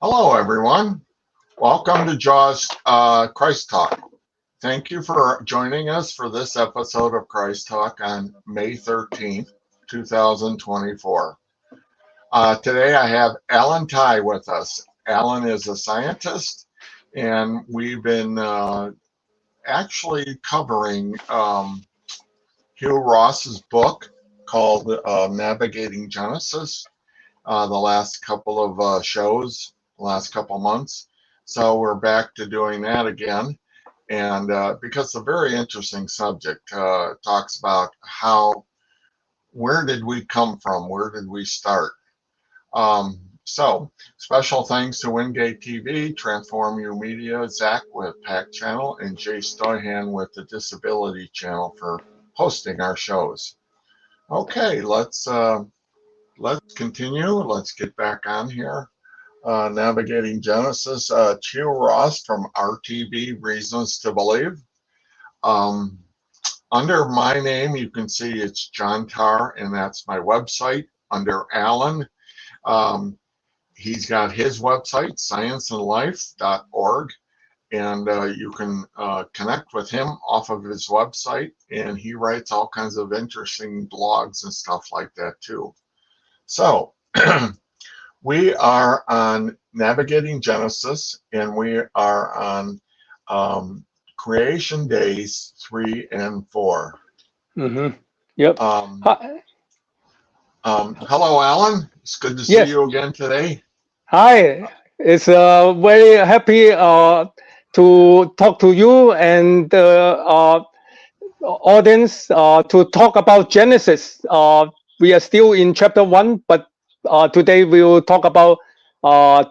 Hello, everyone. Welcome to Jaws Christ Talk. Thank you for joining us for this episode of Christ Talk on May 13th, 2024. Today I have Alan Ty with us. Alan is a scientist, and we've been actually covering Hugh Ross's book called Navigating Genesis the last couple of shows, last couple months. So we're back to doing that again. And because it's a very interesting subject, talks about where did we come from? Where did we start? So special thanks to Wingate TV, Transform You Media, Zach with Pack Channel, and Jay Stoyhan with the Disability Channel for hosting our shows. Okay, let's continue. Let's get back on here. Navigating Genesis, Hugh Ross from RTV, Reasons to Believe. Under my name, you can see it's John Tarr, and that's my website. Under Alan, he's got his website, scienceandlife.org, and you can connect with him off of his website, and he writes all kinds of interesting blogs and stuff like that too. So we are on Navigating Genesis, and we are on Creation Days 3 and 4. Mm-hmm. Yep. Hello, Alan. It's good to see you again today. Hi. It's very happy to talk to you and the audience to talk about Genesis. We are still in chapter 1, but today we will talk about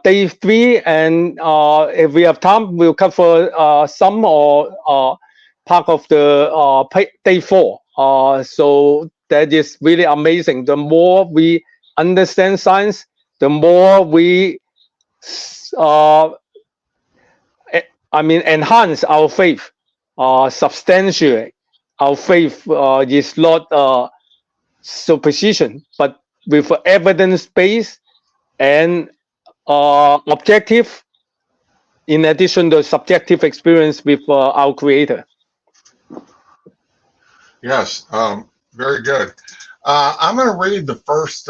day 3, and if we have time, we'll cover some or part of the day 4. So that is really amazing. The more we understand science, the more we enhance our faith, substantiate our faith is not supposition, but with evidence based and objective, in addition to subjective experience with our Creator. Yes, very good. I'm going to read the first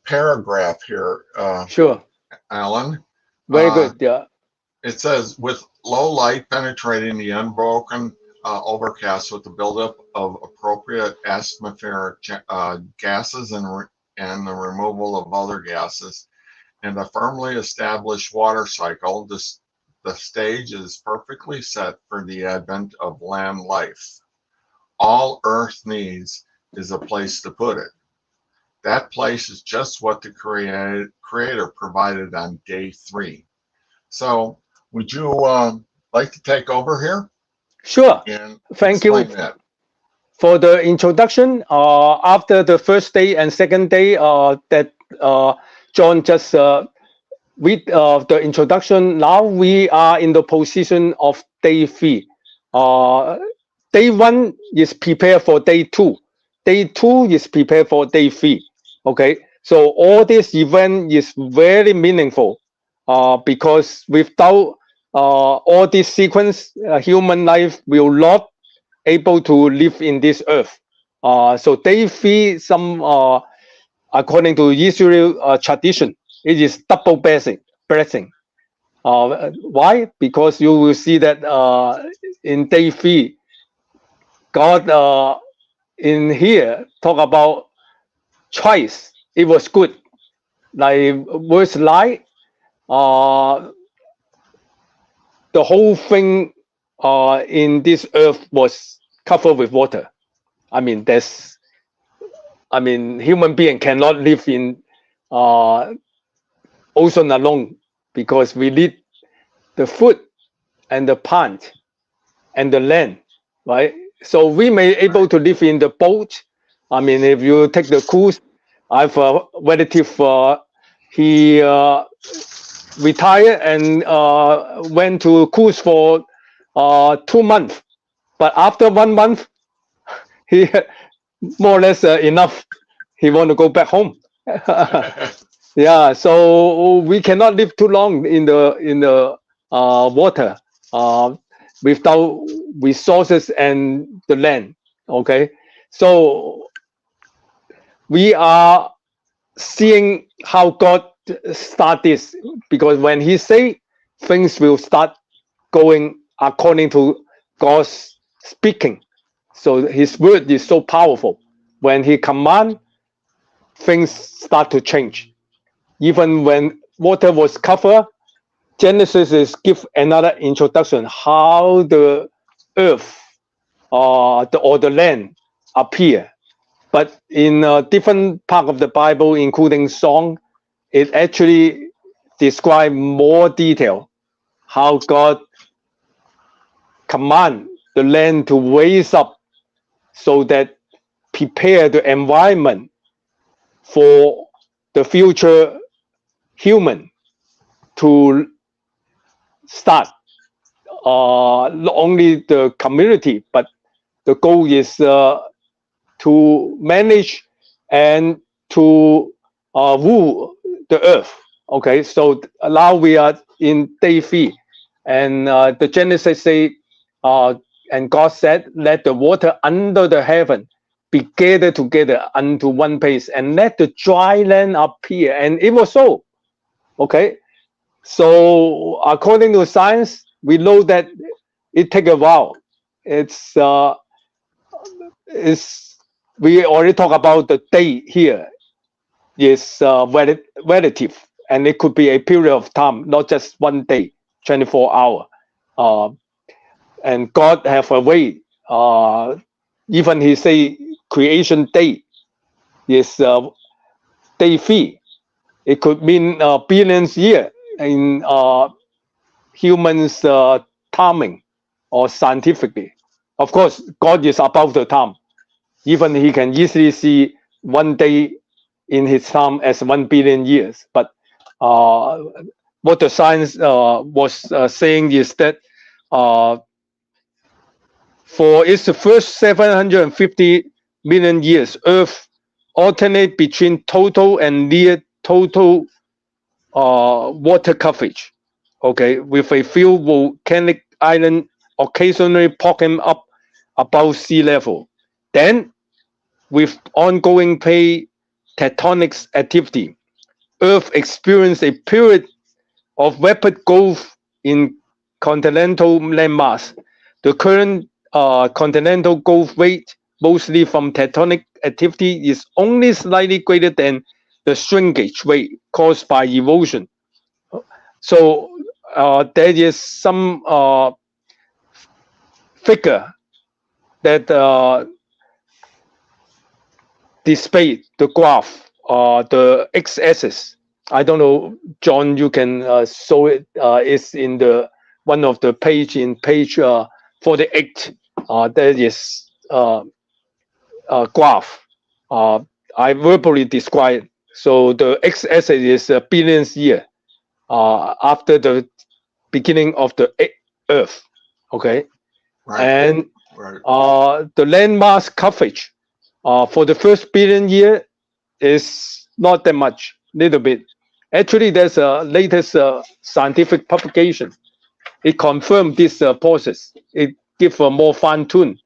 paragraph here. Sure. Alan. Very good. Yeah. It says, with low light penetrating the unbroken overcast with the buildup of appropriate atmospheric gases and the removal of other gases, and a firmly established water cycle, the stage is perfectly set for the advent of land life. All Earth needs is a place to put it. That place is just what the Creator provided on day 3. So, would you like to take over here? Sure. Thank you for the introduction. After the first day and second day that John just read the introduction, now we are in the position of day 3. Day 1 is prepared for day 2. Day 2 is prepared for day 3. Okay, so all this event is very meaningful because without all this sequence, human life will not able to live in this earth. So day 3, according to Israel tradition, it is double blessing. Why? Because you will see that in day 3, God in here talk about choice. It was good. Like verse 9, the whole thing in this earth was covered with water. Human being cannot live in ocean alone because we need the food and the plant and the land, right? So we may able to live in the boat. If you take the cruise, I have a relative, he retired and went to cruise for 2 months. But after 1 month, he more or less enough. He want to go back home. Yeah, so we cannot live too long in the water without resources and the land. Okay, so we are seeing how God start this, because when He say things will start going according to God's speaking, so His word is so powerful. When He command, things start to change. Even when water was covered, Genesis is give another introduction how the earth or the land appear. But in a different part of the Bible, including Song, it actually describe more detail how God command the land to raise up so that prepare the environment for the future human to start. Not only the community, but the goal is to manage and to rule the earth. Okay, so now we are in day 3, and the Genesis say, and God said, "Let the water under the heaven be gathered together unto one place, and let the dry land appear." And it was so. Okay, so according to science, we know that it take a while. It's we already talk about the day here is relative, and it could be a period of time, not just one day, 24 hour. Uh, and God have a way. Even He say creation day is day 3. It could mean billions year in humans timing or scientifically. Of course, God is above the time. Even He can easily see one day in His time as 1 billion years. But what the science was saying is that for its first 750 million years, Earth alternate between total and near total water coverage. Okay, with a few volcanic islands occasionally popping up above sea level. Then, with ongoing plate tectonic activity, Earth experienced a period of rapid growth in continental landmass. The current continental growth rate, mostly from tectonic activity, is only slightly greater than the shrinkage rate caused by erosion. So there is some figure that display the graph, the x-axis. I don't know, John, you can show it. It's in the one of the page in page 48. There is graph. I verbally describe. So the x-axis is billions year after the beginning of the Earth. Okay, Right. and Right. the landmass coverage for the first billion year is not that much, little bit. Actually, there's a latest scientific publication. It confirmed this process. It gives a more fine tune.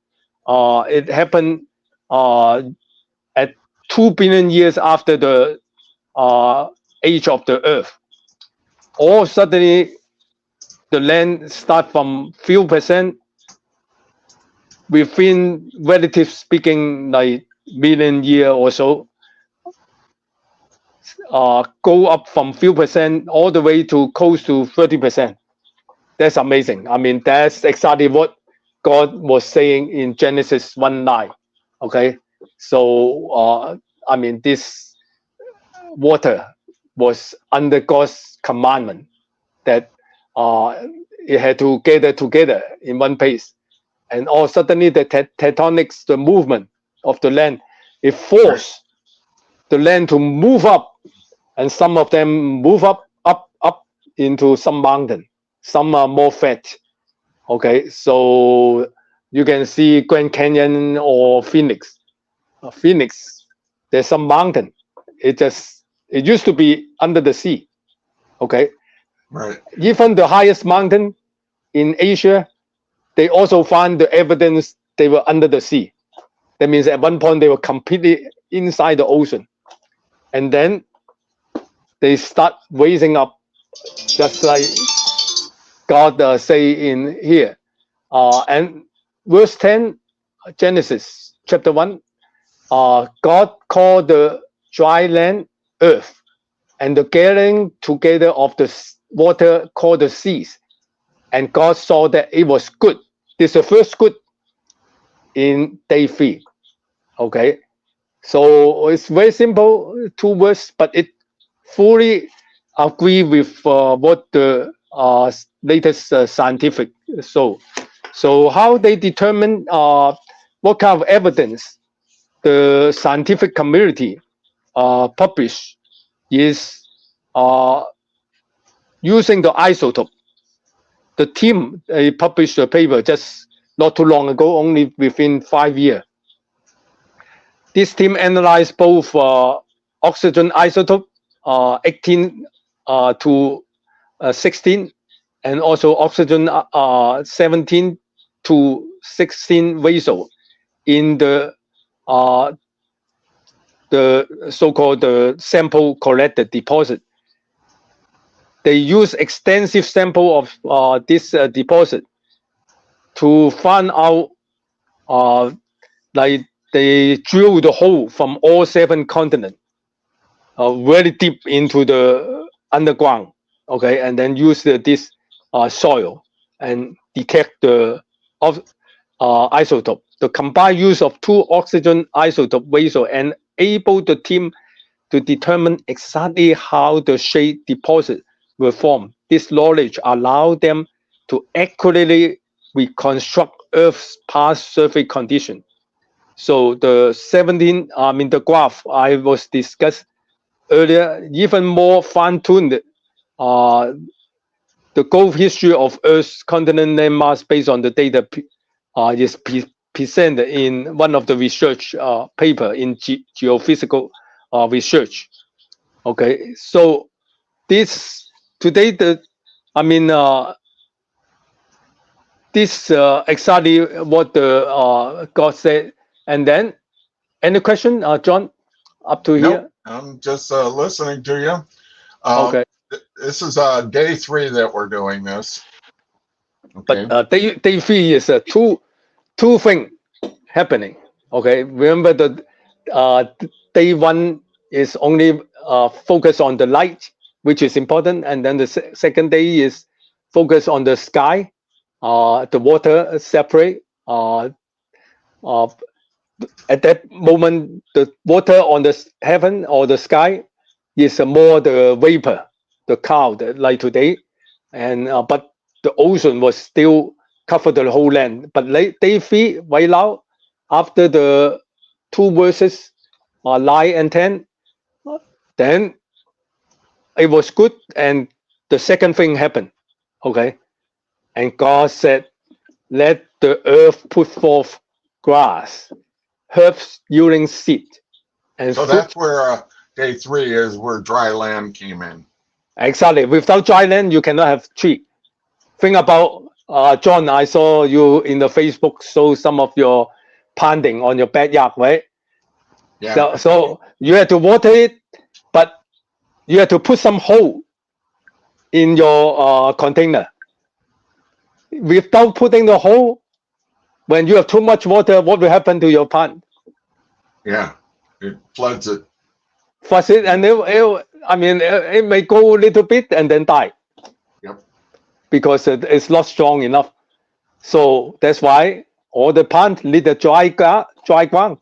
It happened at 2 billion years after the age of the Earth. Or suddenly, the land start from few percent within, relative speaking, like million year or so, go up from few percent all the way to close to 30%. That's amazing. I mean, that's exactly what God was saying in Genesis 1:9. Okay, so I mean, this water was under God's commandment that it had to gather together in one place, and all suddenly the tectonics, the movement of the land, it forced the land to move up, and some of them move up into some mountain. Some are more flat. Okay, so you can see Grand Canyon or Phoenix. Phoenix, there's some mountain. It just It used to be under the sea. Okay. Right. Even the highest mountain in Asia, they also find the evidence they were under the sea. That means at one point they were completely inside the ocean. And then they start raising up, just like God say in here. And verse 10, Genesis chapter 1, God called the dry land earth, and the gathering together of the water called the seas. And God saw that it was good. This is the first good in day 3. Okay. So it's very simple, 2 words, but it fully agree with what the latest scientific. So how they determine what kind of evidence the scientific community publish is using the isotope. The team they published a paper just not too long ago, only within 5 years. This team analyzed both oxygen isotope 18 to 16, and also oxygen 17 to 16 ratio in the so-called the sample collected deposit. They use extensive sample of this deposit to find out, like they drill the hole from all 7 continents, very deep into the underground. Okay, and then use this soil and detect the isotope. The combined use of 2 oxygen isotope ratio enabled the team to determine exactly how the shade deposit will form. This knowledge allowed them to accurately reconstruct Earth's past surface condition. So the 17, the graph I was discussed earlier, even more fine-tuned the growth history of Earth's continent landmass based on the data is presented in one of the research paper in geophysical research. Okay, so this today this exactly what the God said. And then any question, John, up to Nope, here? I'm just listening to you. Okay. This is day 3 that we're doing this. Okay. But day 3 is two things happening. Okay, remember the day 1 is only focused on the light, which is important, and then the second day is focused on the sky, the water separate. At that moment, the water on the heaven or the sky is more the vapor, the cloud, like today, and but the ocean was still covered the whole land. But day 3 right now, after the 2 verses, 9 and 10, then it was good, and the second thing happened. Okay, and God said, "Let the earth put forth grass, herbs yielding seed, and so fruit." that's where day 3 is, where dry land came in. Exactly. Without dry land, you cannot have tree. Think about John. I saw you in the Facebook show some of your planting on your backyard, right? Yeah. So you have to water it, but you have to put some hole in your container. Without putting the hole, when you have too much water, what will happen to your plant? Yeah, it floods it. Floods it, and it may go a little bit and then die. Yep. Because it's not strong enough. So that's why all the plant need a dry ground,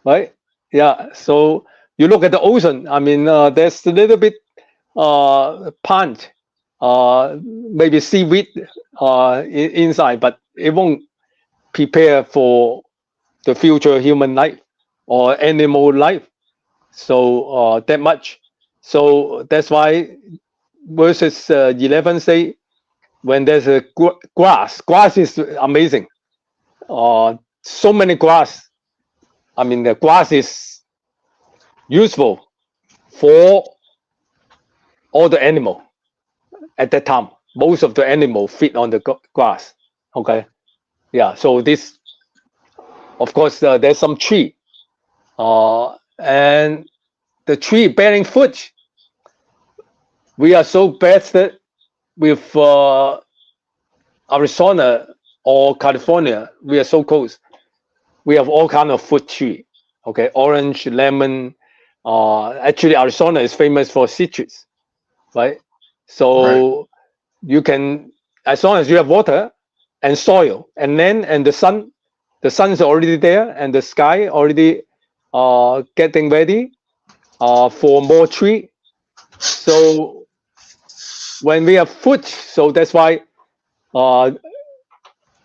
right? Yeah. So you look at the ocean. There's a little bit plant, maybe seaweed inside, but it won't prepare for the future human life or animal life. So that much. So that's why verses 11 say, when there's a grass is amazing. So many grass. The grass is useful for all the animal at that time. Most of the animal feed on the grass. Okay, yeah. So this, of course, there's some tree, and the tree bearing fruit. We are so blessed with Arizona or California. We are so close. We have all kind of fruit tree. Okay, orange, lemon. Actually, Arizona is famous for citrus, right? So you can, as long as you have water and soil and land and the sun is already there and the sky already getting ready for more tree. So when we have food, so that's why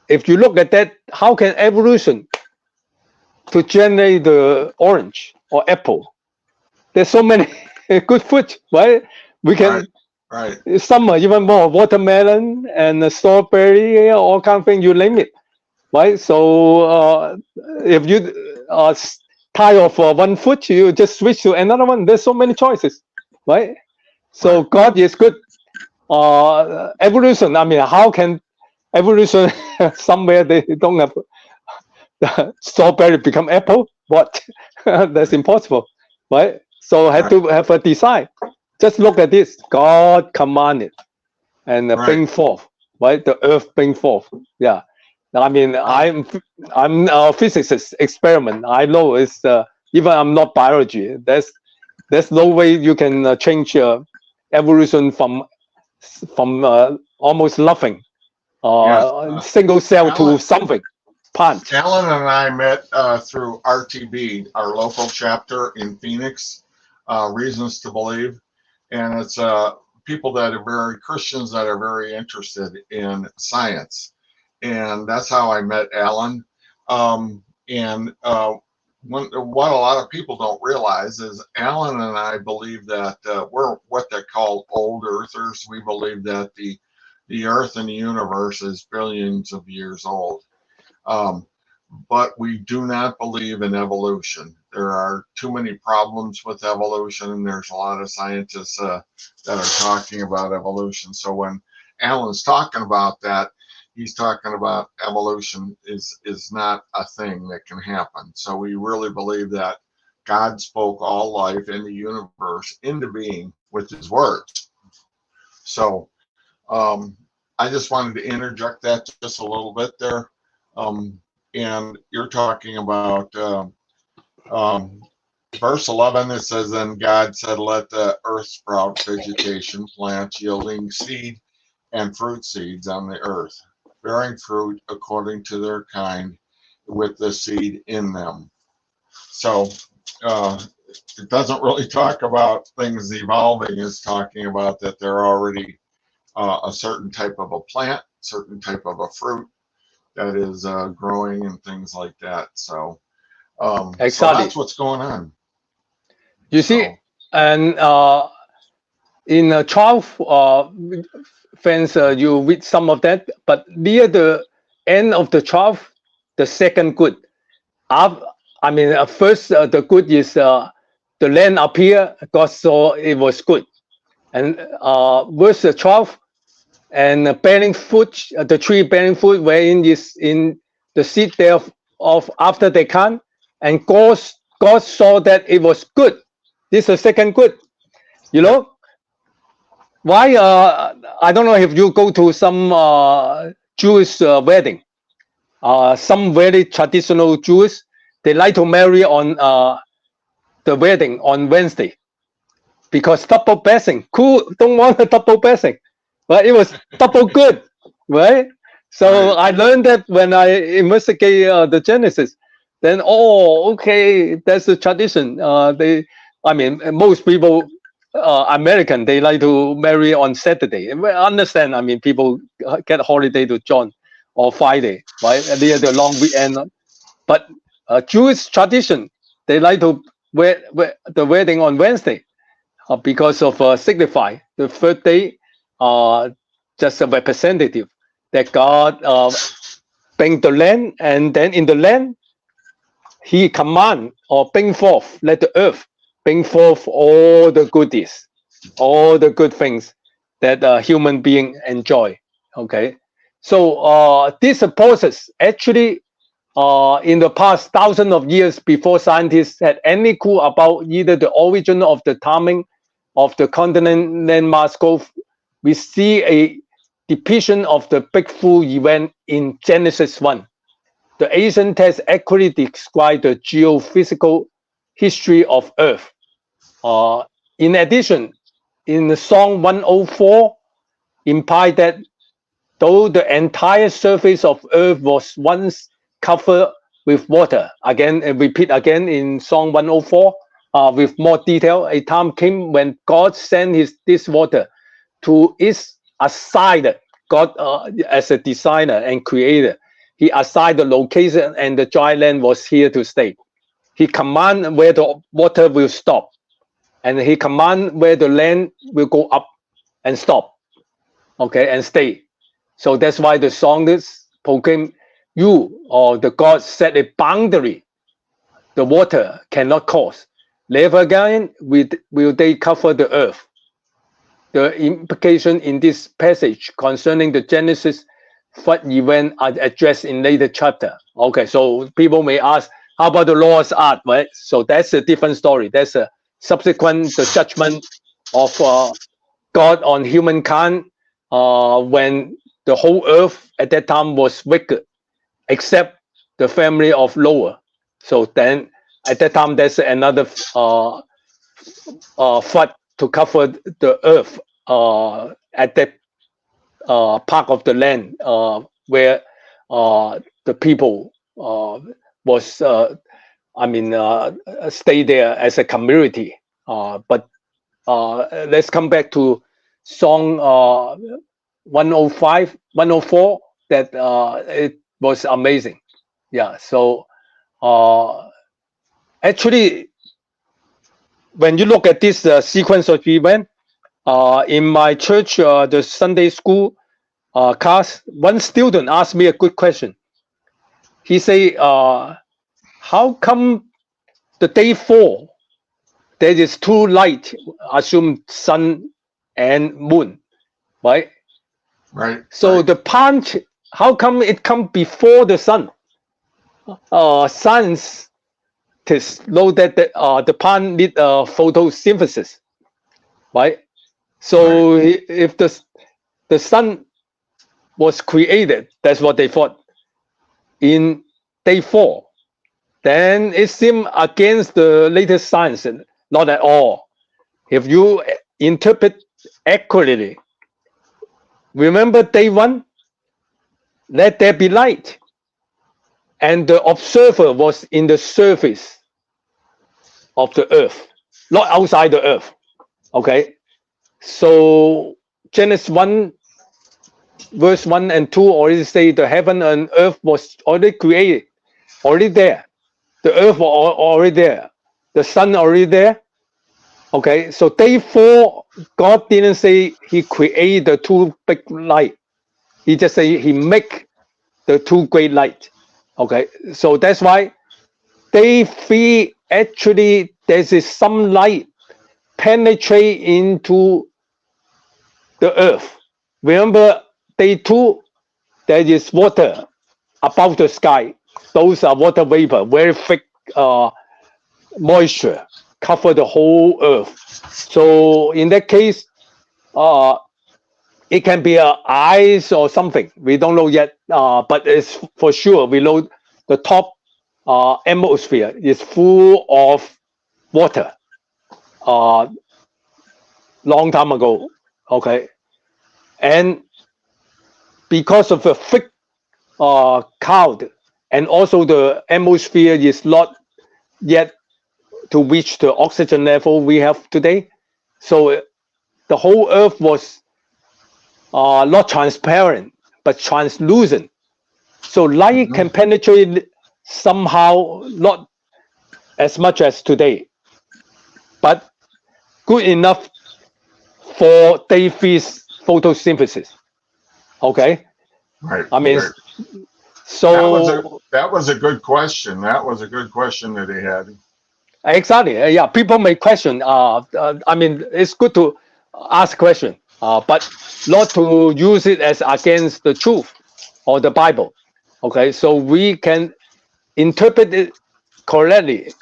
if you look at that, how can evolution to generate the orange or apple? There's so many good food, right? We can some are even more watermelon and strawberry, all kind of thing, you name it, right? So if you are tired of one food, you just switch to another one. There's so many choices, right? So God is good. Evolution, I mean, how can evolution somewhere they don't have strawberry become apple? What? That's impossible, right? So have to have a design. Just look at this. God commanded and bring forth, right? The earth bring forth. Yeah. I mean, I'm a physicist experiment. I know it's even I'm not biology. There's no way you can change evolution from almost nothing, single cell to something. Plant. Alan and I met through RTB, our local chapter in Phoenix, Reasons to Believe, and it's people that are very Christians that are very interested in science, and that's how I met Alan. What a lot of people don't realize is Alan and I believe that we're what they call old earthers. We believe that the earth and the universe is billions of years old. But we do not believe in evolution. There are too many problems with evolution, and there's a lot of scientists that are talking about evolution. So when Alan's talking about that, he's talking about evolution is not a thing that can happen. So we really believe that God spoke all life in the universe into being with his words. So I just wanted to interject that just a little bit there. And you're talking about verse 11. It says, "Then God said, let the earth sprout vegetation, plants yielding seed and fruit seeds on the earth, bearing fruit according to their kind, with the seed in them." So it doesn't really talk about things evolving. It's talking about that they're already a certain type of a plant, certain type of a fruit that is growing and things like that. So, exactly. So that's what's going on. You see, and in 12 fans, you read some of that, but near the end of the 12, the second good. I mean, first the good is the land appear, God saw it was good. And verse 12, and bearing fruit, the tree bearing fruit, wherein is in the seed thereof after they can, and God saw that it was good. This is the second good. You know why? I don't know if you go to some Jewish wedding. Some very traditional Jews, they like to marry on the wedding on Wednesday because double blessing. Cool, don't want a double blessing, but it was double good, right? So I learned that when I investigate the Genesis. Then okay, that's the tradition. I mean, most people, American, they like to marry on Saturday. I understand. I mean, people get a holiday to John or Friday, right? Near the long weekend. But Jewish tradition, they like to wear the wedding on Wednesday because of signify the third day, just a representative that God bring the land, and then in the land, he command or bring forth, let the earth bring forth all the goodies, all the good things that a human being enjoy. Okay, so this process actually in the past thousands of years before scientists had any clue about either the origin of the timing of the continent landmass growth, we see a depiction of the big full event in Genesis 1. The ancient text accurately describes the geophysical history of Earth. In addition, in Psalm 104, implied that though the entire surface of Earth was once covered with water, again, and repeat again in Psalm 104, with more detail, a time came when God sent this water to its assigned. God, as a designer and creator, he assigned the location, and the dry land was here to stay. He commanded where the water will stop, and he commanded where the land will go up and stop, okay, and stay. So that's why the song is proclaim, you or the God set a boundary the water cannot cross. Never again will they cover the earth. The implication in this passage concerning the Genesis flood event are addressed in later chapter. Okay, so people may ask, how about the Noah's Ark, right? So that's a different story. That's a subsequent the judgment of God on humankind when the whole earth at that time was wicked, except the family of Noah. So then at that time there's another flood to cover the earth at that part of the land where the people was stay there as a community. But let's come back to song 105, 104. That it was amazing. Yeah. So actually, when you look at this sequence of event in my church, the Sunday school class, one student asked me a good question. He say, how come the day 4 there is two light, assume sun and moon, right? Right. So the punch, how come it come before the sun? Scientists know that the plant need photosynthesis, right? So if the sun was created, that's what they thought, in day 4, then it seemed against the latest science. Not at all. If you interpret accurately, remember day 1, let there be light, and the observer was in the surface of the earth, not outside the earth. Okay, so Genesis 1 verse 1 and 2 already say the heaven and earth was already created, already there. The earth was already there, the sun already there. Okay, so day 4, God didn't say he created the two big light. He just say he make the two great light. Okay, so that's why day 3 actually there's some light penetrate into the earth. Remember day 2, there is water above the sky. Those are water vapor, very thick moisture cover the whole earth. So in that case, it can be ice or something. We don't know yet, but it's for sure. We know the top atmosphere is full of water. Long time ago, okay, and because of the thick cloud, and also the atmosphere is not yet to reach the oxygen level we have today, so the whole earth was not transparent but translucent, so light can penetrate somehow, not as much as today, but good enough for day 3's photosynthesis. Okay, right. I mean, Right. so That was a good question. That was a good question that he had. Exactly. Yeah, people may question. I mean, it's good to ask question, but not to use it as against the truth or the Bible. Okay, so we can interpret it correctly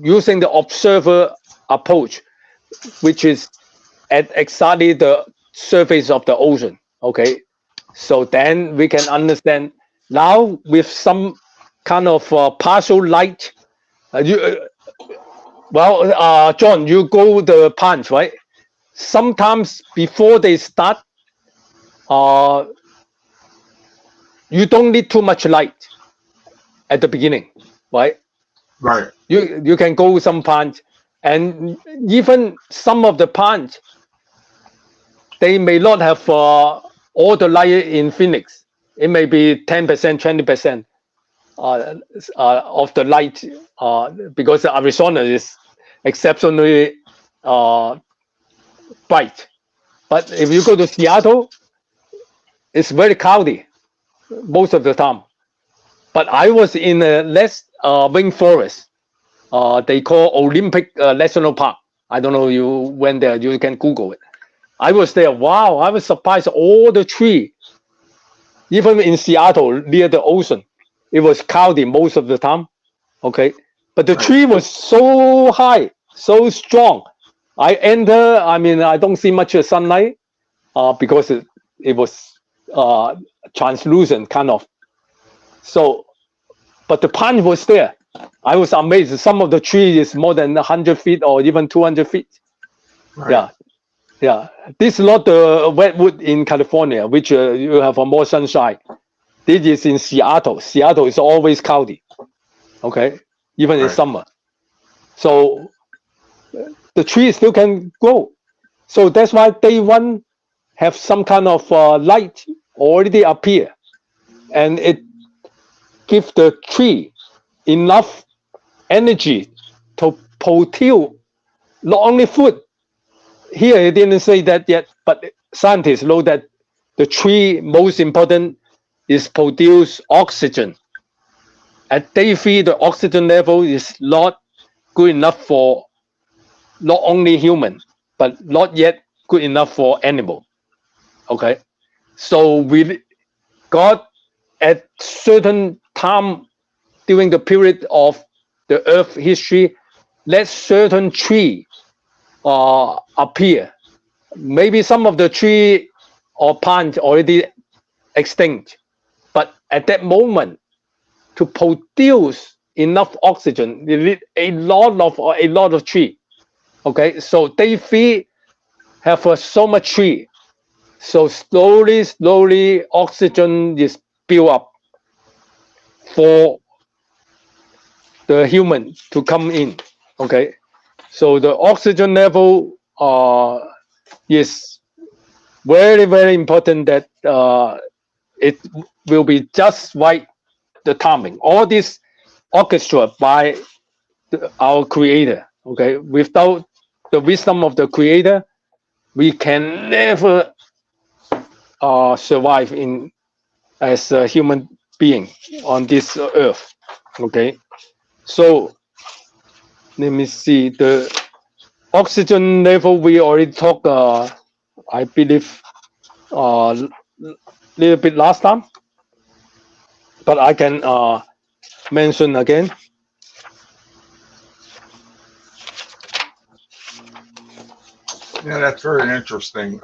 using the observer approach, which is at exactly the surface of the ocean. Okay, so then we can understand now with some kind of partial light. John, you go the punch, right? Sometimes before they start, uh, you don't need too much light at the beginning, right? Right. You can go some punch, and even some of the punch, they may not have all the light in Phoenix. It may be 10%, 20% of the light because Arizona is exceptionally bright. But if you go to Seattle, it's very cloudy most of the time. But I was in a less rainforest. They call Olympic National Park. I don't know you went there. You can Google it. I was there. Wow, I was surprised. All the tree, even in Seattle near the ocean, it was cloudy most of the time. Okay, but the tree was so high, so strong. I enter. I mean, I don't see much sunlight because it was translucent kind of. So, but the pine was there. I was amazed. Some of the trees is more than 100 feet or even 200 feet. Right. Yeah. Yeah. This is not the redwood in California, which you have more sunshine. This is in Seattle. Seattle is always cloudy. Okay. Even in summer. So the tree still can grow. So that's why day one have some kind of light already appear. And it gives the tree enough energy to produce not only food. Here he didn't say that yet, but scientists know that the tree most important is produce oxygen. At day 3, the oxygen level is not good enough for not only human, but not yet good enough for animal. Okay, so we got at certain time during the period of the Earth history, let certain tree appear. Maybe some of the tree or plant already extinct, but at that moment, to produce enough oxygen, you need a lot of tree. Okay, so day 3 have so much tree, so slowly oxygen is built up for the human to come in. Okay, so the oxygen level is very important that it will be just right, the timing. All this orchestra by our creator. Okay, without the wisdom of the creator, we can never survive in as a human being on this earth. Okay, so let me see, the oxygen level we already talked I believe little bit last time, but I can mention again. Yeah, that's very interesting.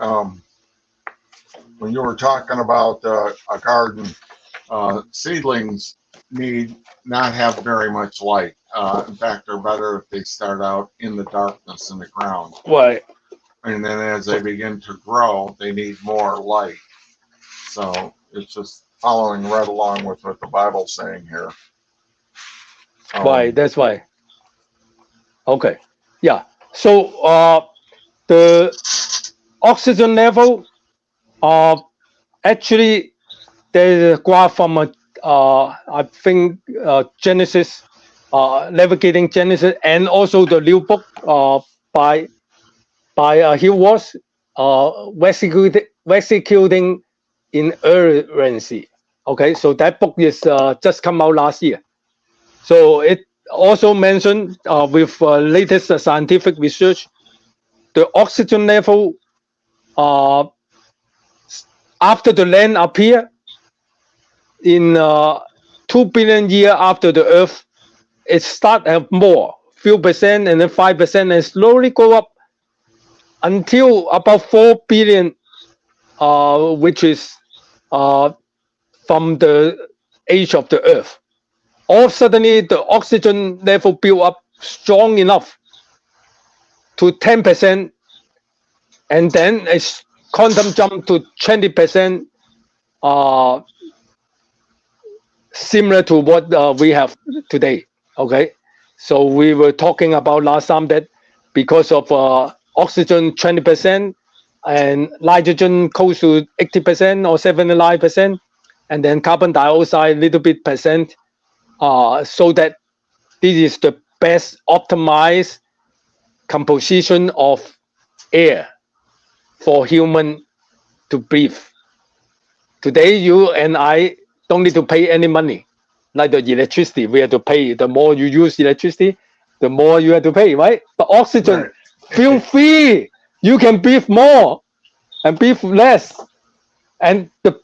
When you were talking about a garden, seedlings need not have very much light. In fact, they're better if they start out in the darkness in the ground. Right. And then as they begin to grow, they need more light. So it's just following right along with what the Bible's saying here. Right, that's why. Okay. Yeah. So the oxygen level, actually, there's a graph from I think Genesis, navigating Genesis, and also the new book by he was executing inerrancy. Okay, so that book is just come out last year. So it also mentioned with latest scientific research, the oxygen level after the land appear in 2 billion years after the Earth, it start have more, few percent and then 5% and slowly go up until about 4 billion, which is from the age of the Earth. All suddenly the oxygen level build up strong enough to 10%, and then a quantum jump to 20%, similar to what we have today. Okay, so we were talking about last time that because of oxygen 20% and nitrogen close to 80% or 79%, and then carbon dioxide little bit percent, so that this is the best optimized composition of air for human to breathe. Today, you and I don't need to pay any money. Like the electricity, we have to pay. The more you use electricity, the more you have to pay, right? But oxygen, right, feel free. You can breathe more and breathe less. And the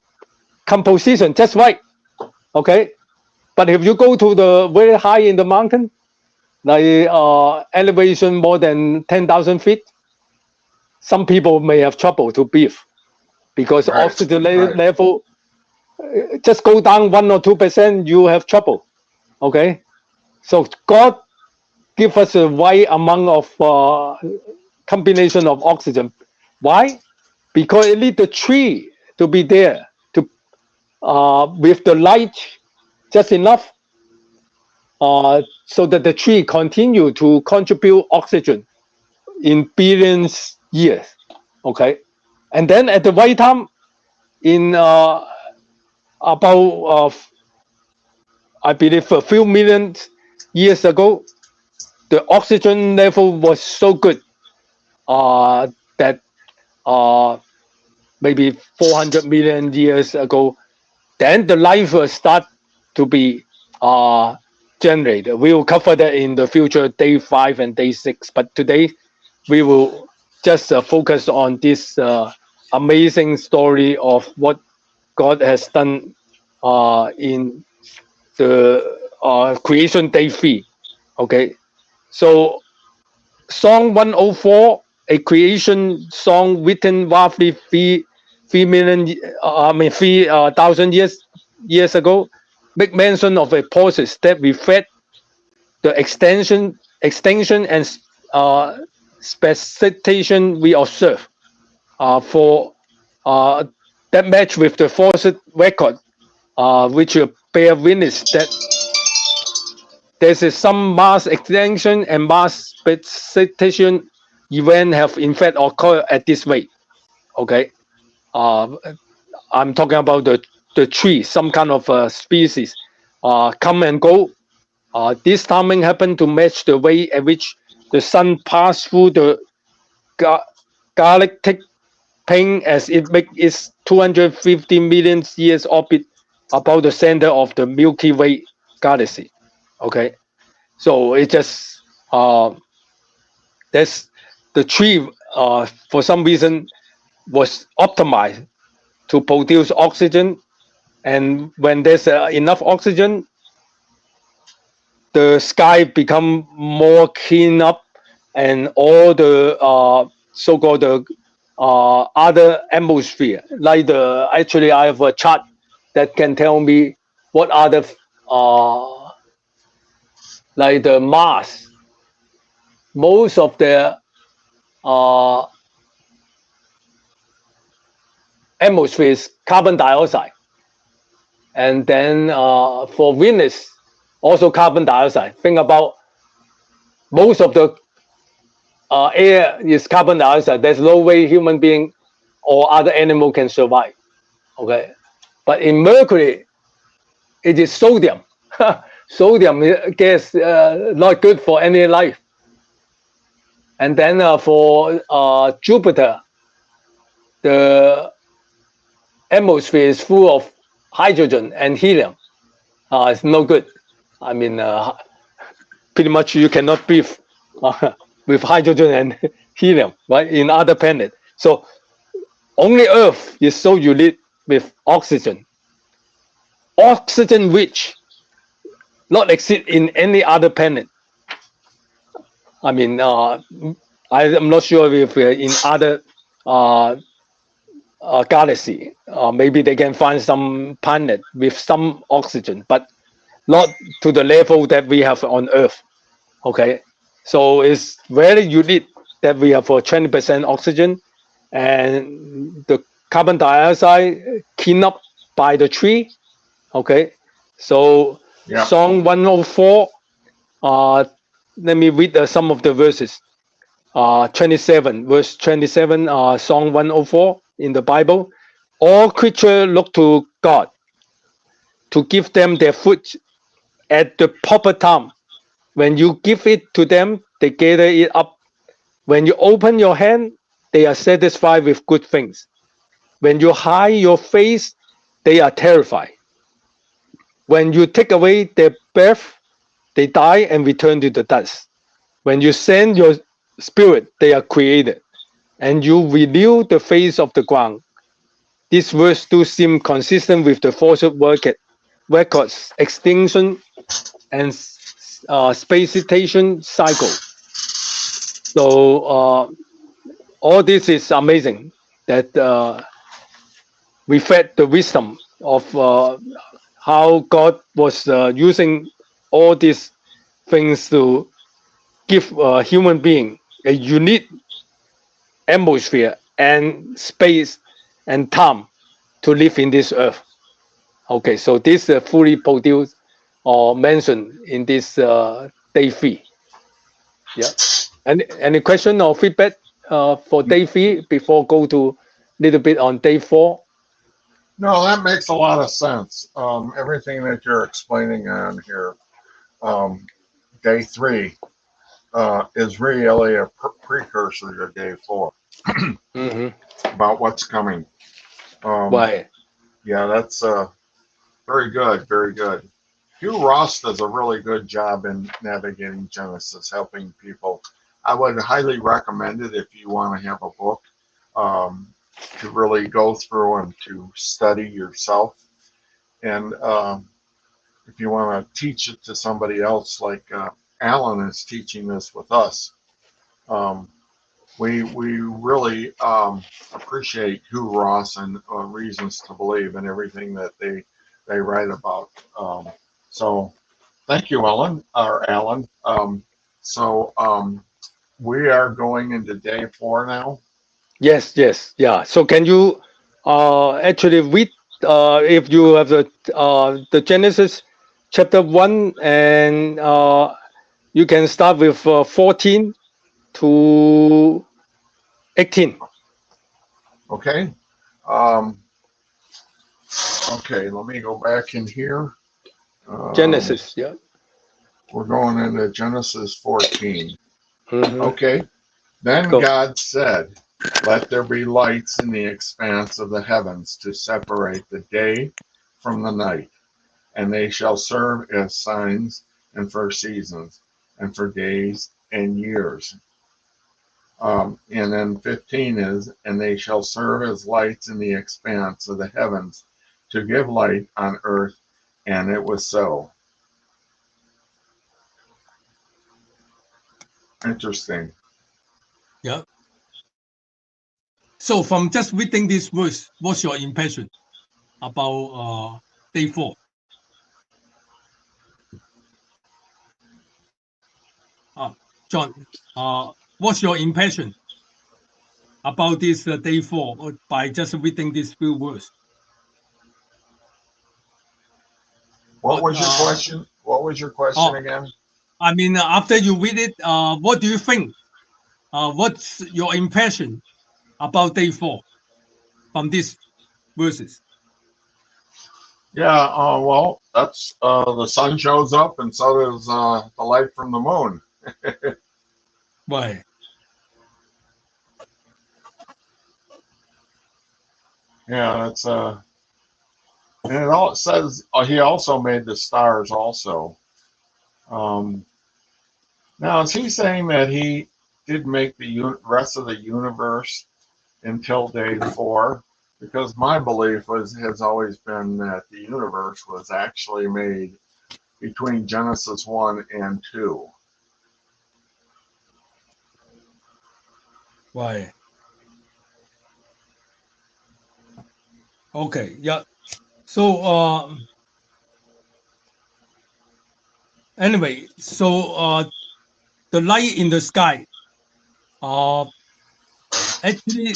composition just right. Okay. But if you go to the very high in the mountain, like elevation more than 10,000 feet, some people may have trouble to breathe because right, oxygen level just go down 1 or 2%, you have trouble. Okay, so God give us a right amount of combination of oxygen. Why? Because it need the tree to be there to with the light just enough, so that the tree continue to contribute oxygen in billions years. Okay, and then at the right time, in about I believe a few million years ago, the oxygen level was so good that maybe 400 million years ago, then the life will start to be generated. We will cover that in the future, day 5 and day 6. But today, we will just focus on this amazing story of what God has done in the creation day 3. Okay, so Song 104, a creation song written roughly 3,000 years ago, make mention of a process that reflect the extension and speciation we observe for that match with the fossil record, which will bear witness that there's some mass extinction and mass precipitation event have in fact occurred at this rate. Okay, I'm talking about the tree, some kind of species come and go. This timing happened to match the way at which the sun passed through the galactic plane as it makes its 250 million years orbit about the center of the Milky Way galaxy. Okay, so it just there's the tree for some reason was optimized to produce oxygen, and when there's enough oxygen, the sky become more clean up, and all the so-called other atmosphere, like actually I have a chart that can tell me what are the like the Mars, most of the atmosphere is carbon dioxide, and then for Venus also carbon dioxide. Think about most of the air is carbon dioxide. There's no way human being or other animal can survive. Okay, but in Mercury, it is sodium. Sodium gas not good for any life. And then for Jupiter, the atmosphere is full of hydrogen and helium. It's no good. I mean, pretty much you cannot breathe with hydrogen and helium, right? In other planets. So only Earth is so unique with oxygen. Oxygen rich, not exist in any other planet. I mean, I'm not sure if in other galaxy, maybe they can find some planet with some oxygen, but not to the level that we have on Earth. Okay, so it's very unique that we have for 20% oxygen, and the carbon dioxide cleaned up by the tree. Okay, so Yeah. Psalm 104. Let me read some of the verses. 27, verse 27, Psalm 104 in the Bible. All creatures look to God to give them their food at the proper time. When you give it to them, they gather it up. When you open your hand, they are satisfied with good things. When you hide your face, they are terrified. When you take away their breath, they die and return to the dust. When you send your spirit, they are created, and you renew the face of the ground. These words do seem consistent with the fossil records, extinction, and spaciation cycle. So all this is amazing that reflect the wisdom of how God was using all these things to give a human being a unique atmosphere and space and time to live in this earth. Okay, so this fully produced or mentioned in this day 3. Yeah. Any question or feedback for day 3 before go to little bit on day 4? No, that makes a lot of sense. Everything that you're explaining on here, day 3 is really a precursor to day 4 about what's coming. Right. Yeah, that's very good, very good. Hugh Ross does a really good job in navigating Genesis, helping people. I would highly recommend it if you want to have a book to really go through and to study yourself. And if you want to teach it to somebody else, like Alan is teaching this with us, we really appreciate Hugh Ross and Reasons to Believe and everything that they write about. So thank you, Alan. We are going into day 4 now. Yes, yeah. So can you actually read if you have the Genesis chapter 1, and you can start with 14 to 18. Okay. Okay, let me go back in here. Genesis, yeah. We're going into Genesis 14. Mm-hmm. Okay. Then God said, "Let there be lights in the expanse of the heavens to separate the day from the night, and they shall serve as signs and for seasons and for days and years." And then 15 is, "And they shall serve as lights in the expanse of the heavens to give light on earth." And it was so. Interesting. Yeah. So from just reading this verse, what's your impression about day 4? John, what's your impression about this day 4 by just reading these few words? What was your question? What was your question again? I mean, after you read it, what do you think? What's your impression about day 4 from these verses? Yeah, well, that's the sun shows up, and so does the light from the moon. Right. Yeah, that's and it all says he also made the stars also. Now, is he saying that he did make the rest of the universe until day 4? Because my belief has always been that the universe was actually made between Genesis 1 and 2. Right. Okay. Yeah. So anyway, so the light in the sky. Actually,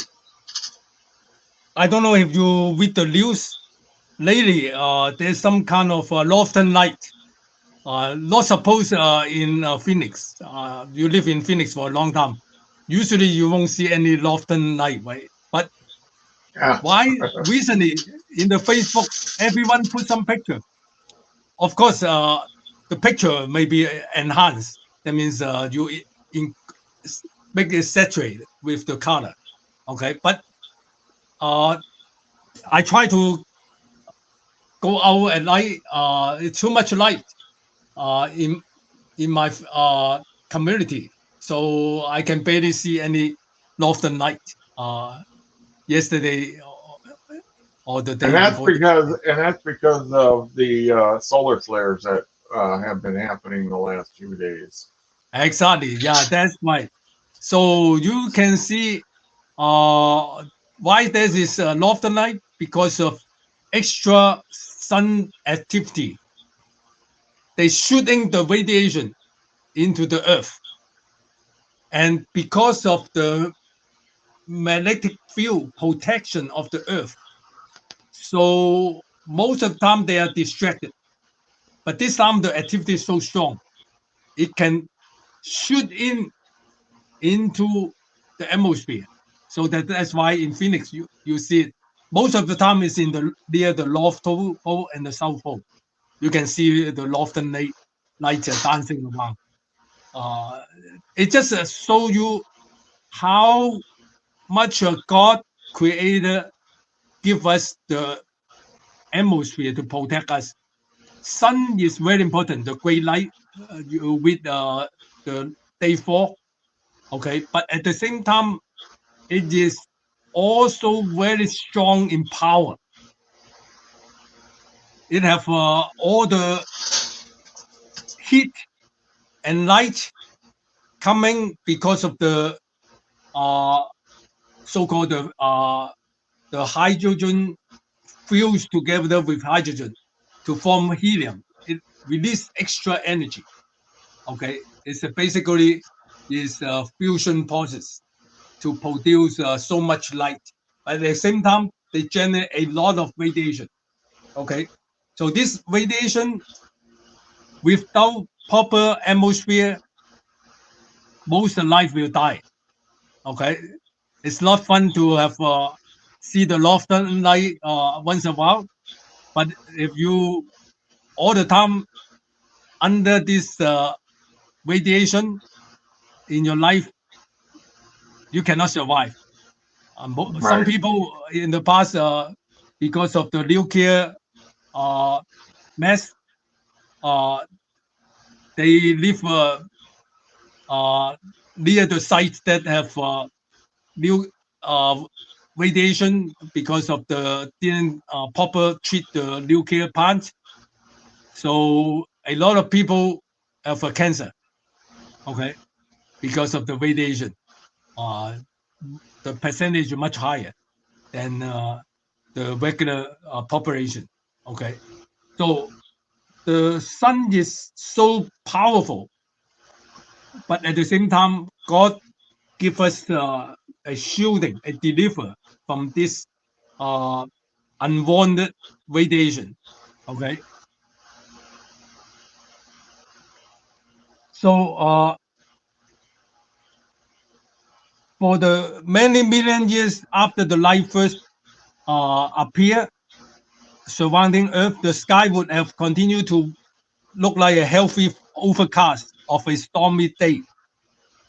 I don't know if you read the news lately. There's some kind of northern light. Not supposed in Phoenix. You live in Phoenix for a long time. Usually, you won't see any northern light, right? But Yeah. why recently in the Facebook, everyone put some picture. Of course, the picture may be enhanced. That means you in, make it saturated with the color. Okay, but I try to go out at night. It's too much light in my community, so I can barely see any northern light. Yesterday or the And day that's before. because of the solar flares that have been happening the last few days. Exactly. Yeah, that's right. So you can see why there is northern light because of extra sun activity. They shooting the radiation into the earth, and because of the magnetic field protection of the earth, so most of the time they are distracted. But this time the activity is so strong, it can shoot into the atmosphere. So that's why in Phoenix you see it. Most of the time it's in the near the North Pole and the South Pole. You can see the northern lights dancing around. Uh, it just show you how much God creator give us the atmosphere to protect us. Sun is very important. The great light with the day 4. Okay, but at the same time, it is also very strong in power. It have all the heat and light coming because of the so-called the hydrogen fused together with hydrogen to form helium. It release extra energy. Okay, it's basically is a fusion process to produce so much light. But at the same time, they generate a lot of radiation. Okay, so this radiation without proper atmosphere, most of life will die. Okay, it's not fun to have see the northern light once in a while, but if you all the time under this radiation in your life, you cannot survive. Some Right. people in the past, because of the nuclear uh, mess, uh, they live near the sites that have new uh, radiation because of the didn't proper treat the nuclear plant. So a lot of people have cancer. Okay, because of the radiation. Uh, the percentage is much higher than the regular population. Okay, so the sun is so powerful, but at the same time, God give us a shielding, a deliver from this uh, unwanted radiation. Okay, so for the many million years after the light first appeared surrounding Earth, the sky would have continued to look like a healthy overcast of a stormy day.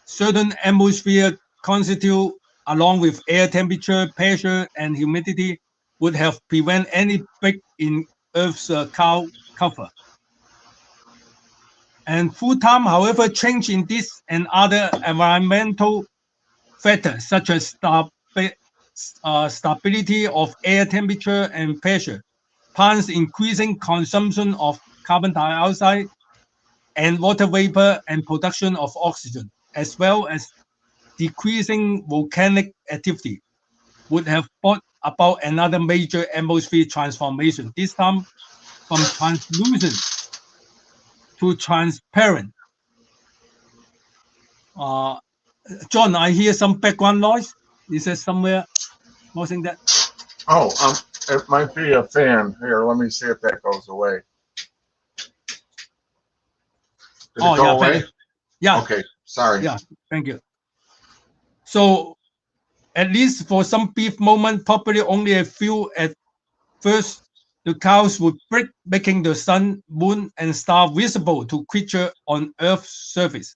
Certain atmosphere constitute, along with air temperature, pressure, and humidity, would have prevent any break in Earth's cloud cover. And full time, however, change in this and other environmental factors such as stability of air temperature and pressure, plants increasing consumption of carbon dioxide and water vapor and production of oxygen, as well as decreasing volcanic activity, would have brought about another major atmosphere transformation, this time from translucent to transparent. John, I hear some background noise. Is there somewhere causing that? Oh, it might be a fan. Here, let me see if that goes away. Did it go away? Yeah. Okay, sorry. Yeah, thank you. So, at least for some brief moment, probably only a few at first, the clouds would break, making the sun, moon, and star visible to creatures on Earth's surface.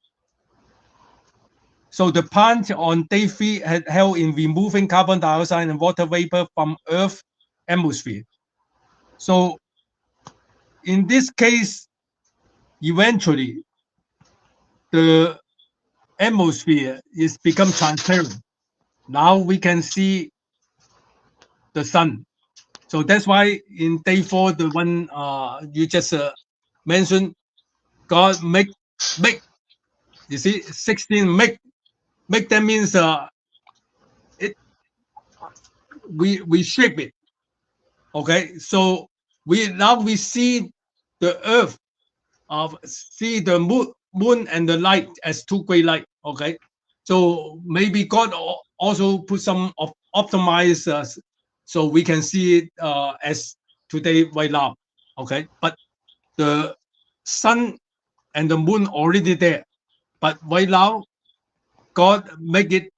So the plant on day 3 had helped in removing carbon dioxide and water vapor from Earth's atmosphere. So in this case, eventually, the atmosphere is become transparent. Now we can see the sun. So that's why in day 4, the one you just mentioned, God make, you see, 16 make that means we shape it. Okay, so we see the earth, see the moon and the light as two great light. Okay, so maybe God also put some optimize so we can see it as today right now. Okay, but the sun and the moon already there, but right now God make it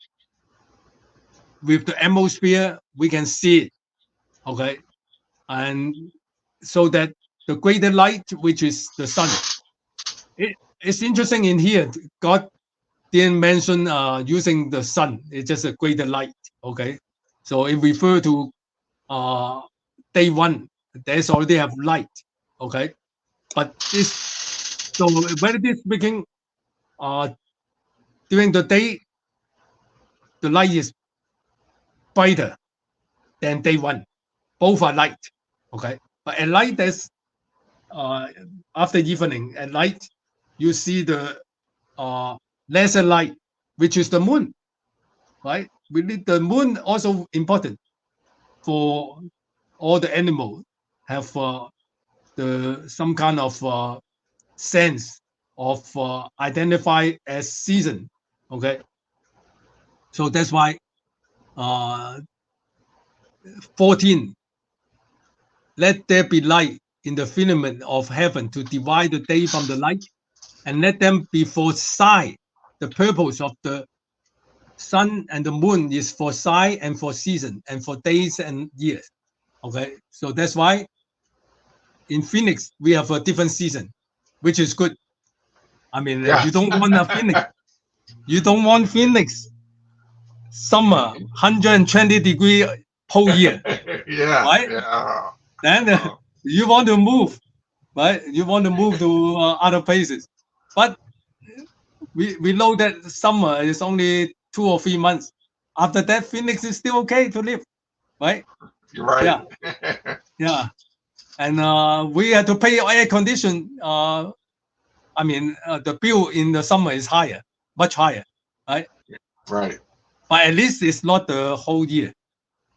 with the atmosphere, we can see it. Okay, and so that the greater light, which is the sun, it's interesting in here. God didn't mention using the sun. It's just a greater light. Okay, so it refer to day 1. There's already have light. Okay, but this, so relatively speaking, during the day, the light is brighter than day 1. Both are light. Okay, but at night, there's after evening, at night, you see the lesser light, which is the moon, right? We need the moon also important for all the animals have the some kind of sense of identify as season. Okay, so that's why 14, let there be light in the firmament of heaven to divide the day from the night, and let them be for sign. The purpose of the sun and the moon is for sign and for season and for days and years. Okay, so that's why in Phoenix we have a different season, which is good. I mean, Yeah. you don't want a Phoenix. You don't want Phoenix summer 120-degree whole year. Yeah. Right? Yeah. Then you want to move, right? You want to move to other places, but we know that summer is only 2 or 3 months. After that, Phoenix is still okay to live, right? You're right. Yeah, yeah. And we had to pay air condition. I mean, the bill in the summer is higher, much higher, right? Right. But at least it's not the whole year.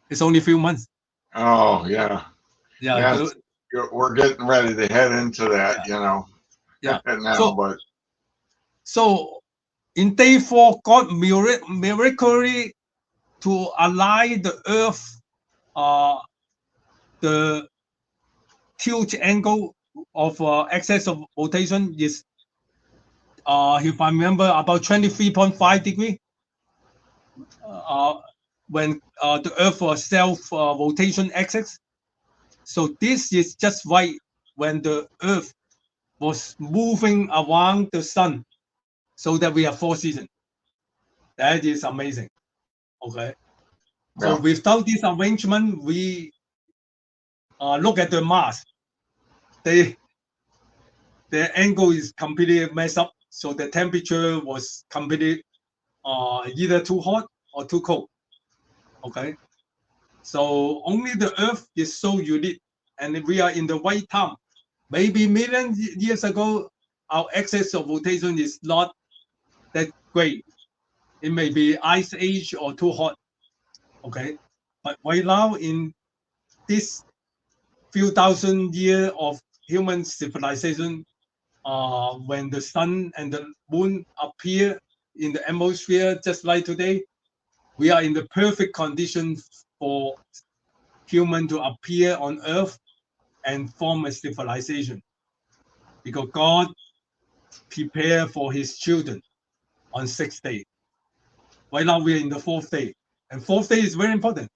It's only a few months. Oh, yeah. Yeah. We're getting ready to head into that, Yeah. you know. Yeah. Now, So in day 4, God miraculously to align the earth, the tilt angle of axis of rotation is, if I remember, about 23.5 degree. When the Earth was self rotation axis. So this is just right when the Earth was moving around the sun, so that we have 4 seasons. That is amazing. Okay. So yeah. without this arrangement, we look at the Mars. They the angle is completely messed up. So the temperature was completely either too hot or too cold. Okay. So only the Earth is so unique, and we are in the right time. Maybe millions years ago, our axis of rotation is not that great. It may be ice age or too hot. Okay. But right now, in this few thousand years of human civilization, when the sun and the moon appear in the atmosphere just like today, we are in the perfect condition for human to appear on Earth and form a civilization. Because God prepared for his children on 6th day. Right now we are in the 4th day. And 4th day is very important.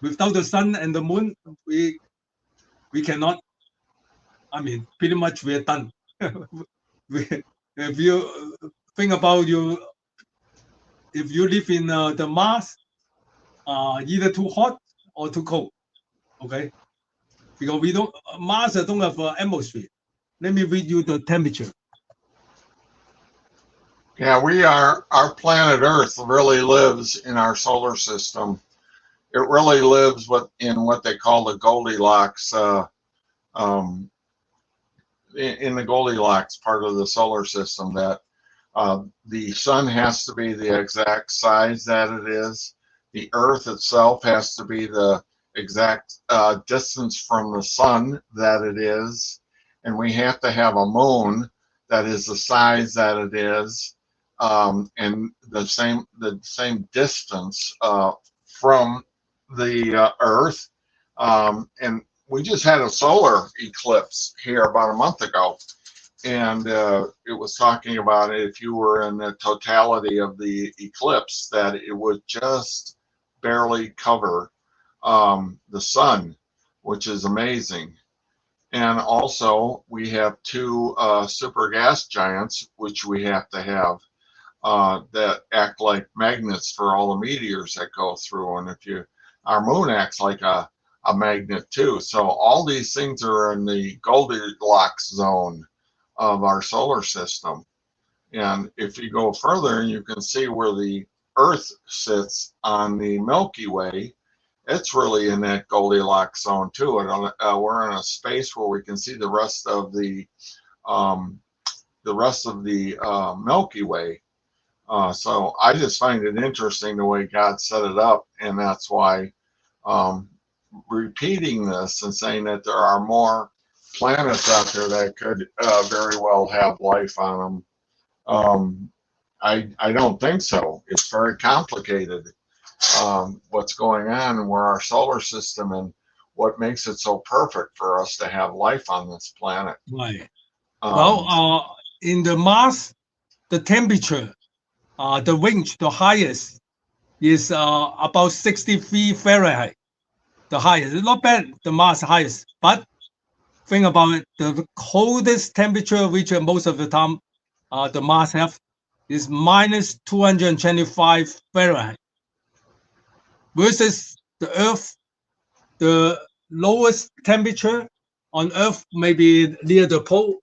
Without the sun and the moon, we cannot, I mean, pretty much we're done. If you think about if you live in the Mars, either too hot or too cold, okay? Because we don't, Mars don't have an atmosphere. Let me read you the temperature. Yeah, our planet Earth really lives in our solar system. It really lives in what they call the Goldilocks, in the Goldilocks part of the solar system, that the sun has to be the exact size that it is. The Earth itself has to be the exact distance from the sun that it is. And we have to have a moon that is the size that it is, and the same distance from the Earth. And we just had a solar eclipse here about a month ago, and it was talking about if you were in the totality of the eclipse, that it would just barely cover the sun, which is amazing. And also, we have two super gas giants, which we have to have, that act like magnets for all the meteors that go through. And our moon acts like a magnet too. So all these things are in the Goldilocks zone of our solar system. And if you go further, you can see where the Earth sits on the Milky Way. It's really in that Goldilocks zone too. We're in a space where we can see the rest of the Milky Way. So I just find it interesting the way God set it up, and that's why repeating this and saying that there are more planets out there that could very well have life on them. I don't think so. It's very complicated, what's going on and where our solar system and what makes it so perfect for us to have life on this planet. Right. Well, in the Mars, the temperature, the range, the highest is about 63 Fahrenheit. The highest. It's not bad, the Mars highest. But think about it, the coldest temperature which most of the time the Mars have is minus 225 Fahrenheit. Versus the Earth, the lowest temperature on Earth, maybe near the pole,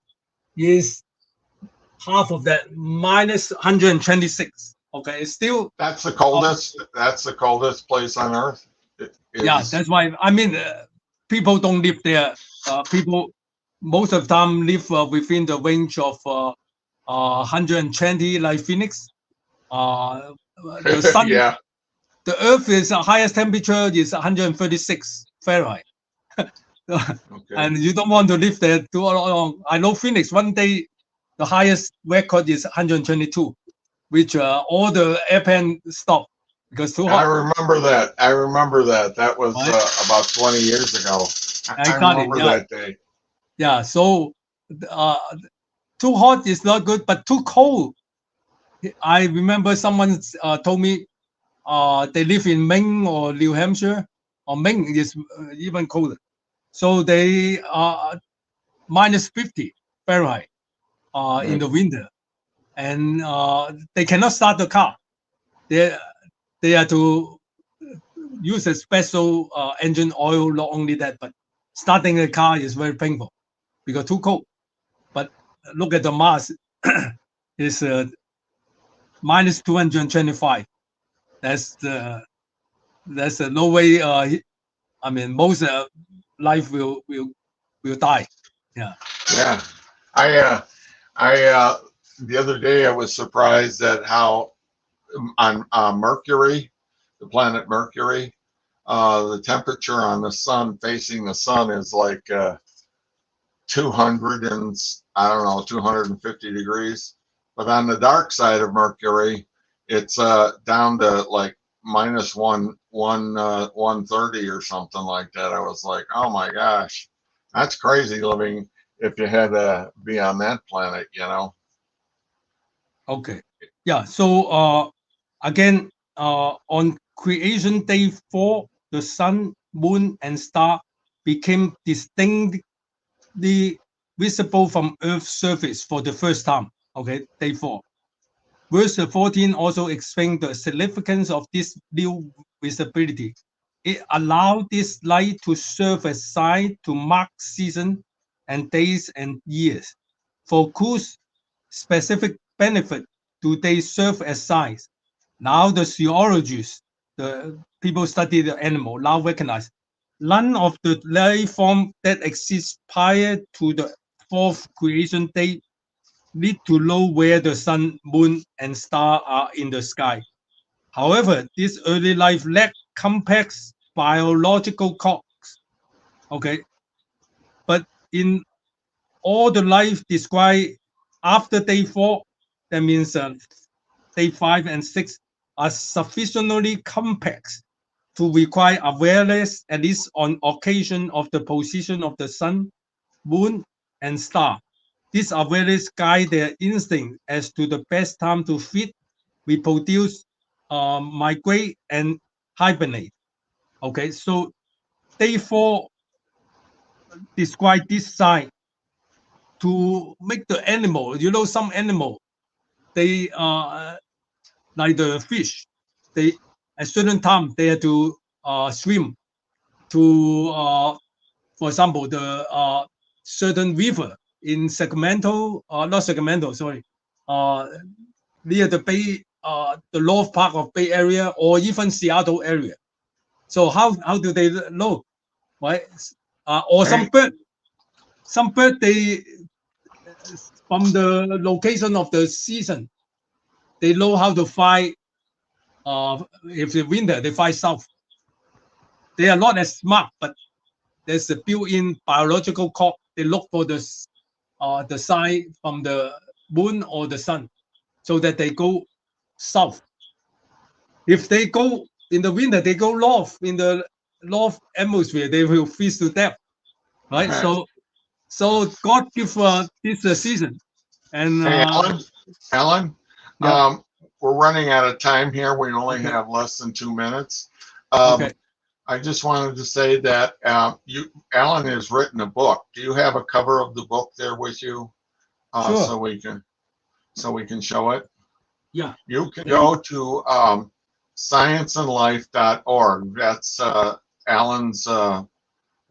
is half of that, minus 126. Okay, it's still that's the coldest. That's the coldest place on Earth. Yeah, that's why. I mean, people don't live there. People most of the time live within the range of 120, like Phoenix. The sun, yeah. The Earth is highest temperature is 136 Fahrenheit. Okay. And you don't want to live there too long. I know Phoenix, one day the highest record is 122, which all the airplane stopped because too hot. I remember that. That was about 20 years ago. I remember that day. Yeah, so too hot is not good, but too cold. I remember someone told me they live in Maine or New Hampshire, or Maine is even colder. So they are minus 50 Fahrenheit in the winter, and they cannot start the car. They have to use a special engine oil. Not only that, but starting a car is very painful because too cold. look at the Mars, is minus 225. That's no way. I mean, most life will die. Yeah. Yeah. I the other day I was surprised at how on Mercury, the planet Mercury, the temperature on the sun facing the sun is like 200 and I don't know 250 degrees, but on the dark side of Mercury, it's down to like minus 130 or something like that. I was like, oh my gosh, that's crazy living if you had to be on that planet, you know. Okay. Yeah. So again, on creation day 4, the sun, moon, and star became distinctly visible from Earth's surface for the first time. Okay, day 4. Verse 14 also explains the significance of this new visibility. It allowed this light to serve as sign to mark season and days and years. For whose specific benefit do they serve as signs? Now the zoologists, the people study the animal, now recognize none of the life form that exists prior to the 4th creation day need to know where the sun, moon, and star are in the sky. However, this early life lacked complex biological clocks. Okay, but in all the life described after day 4, that means day 5 and 6, are sufficiently complex to require awareness, at least on occasion, of the position of the sun, moon, and star. This awareness guide their instinct as to the best time to feed, reproduce, migrate, and hibernate. Okay, so day 4 describe this sign to make the animal. You know, some animal they like the fish. They at certain time they have to swim to, for example, the certain river in Sacramento, not Sacramento, sorry, near the Bay, the north part of Bay Area, or even Seattle area. So how do they know, right? Or some bird they from the location of the season, they know how to fly. If it's winter, they fly south. They are not as smart, but there's a built-in biological clock. They look for the sign from the moon or the sun, so that they go south. If they go in the winter, they go north. In the north atmosphere, they will freeze to death. Right. So God give this season, and Hey, Alan, yeah. we're running out of time here. We only Okay. have less than 2 minutes. Okay. I just wanted to say that Alan has written a book. Do you have a cover of the book there with you, Sure. so we can show it? Yeah. You can go to scienceandlife.org. That's Alan's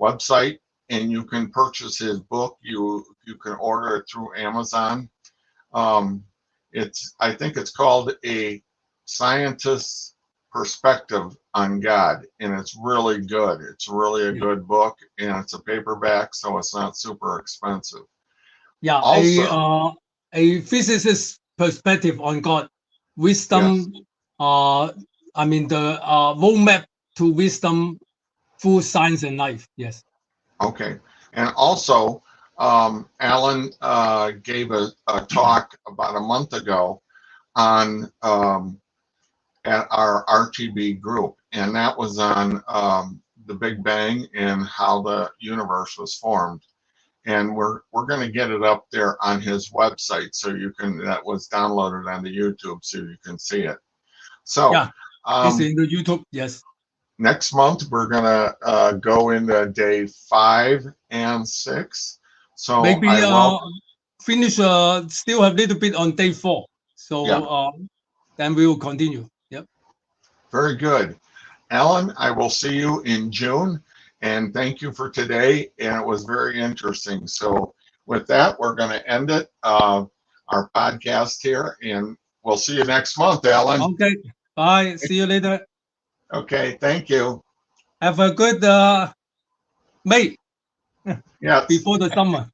website, and you can purchase his book. You can order it through Amazon. I think it's called A Scientist's Perspective on God, and it's really good. It's really a good book, and it's a paperback, so it's not super expensive. Yeah. Also, A physicist's perspective on God, wisdom. yes, I mean the roadmap to wisdom through science and life. Yes. okay. And also, Alan gave a talk about a month ago on at our RTB group, and that was on the Big Bang and how the universe was formed. And we're going to get it up there on his website, so you can. That was downloaded onto YouTube, so you can see it. So, Yeah. It's in the YouTube. Yes. next month we're gonna go into day 5 and 6. So Maybe I will. finish. Still have a little bit on day 4. So Yeah, then we will continue. Yep. very good. Alan, I will see you in June, and thank you for today. And it was very interesting. So with that, we're going to end it, our podcast here, and we'll see you next month, Alan. Okay. Bye. See you later. Okay. Thank you. Have a good May Yes. before the summer.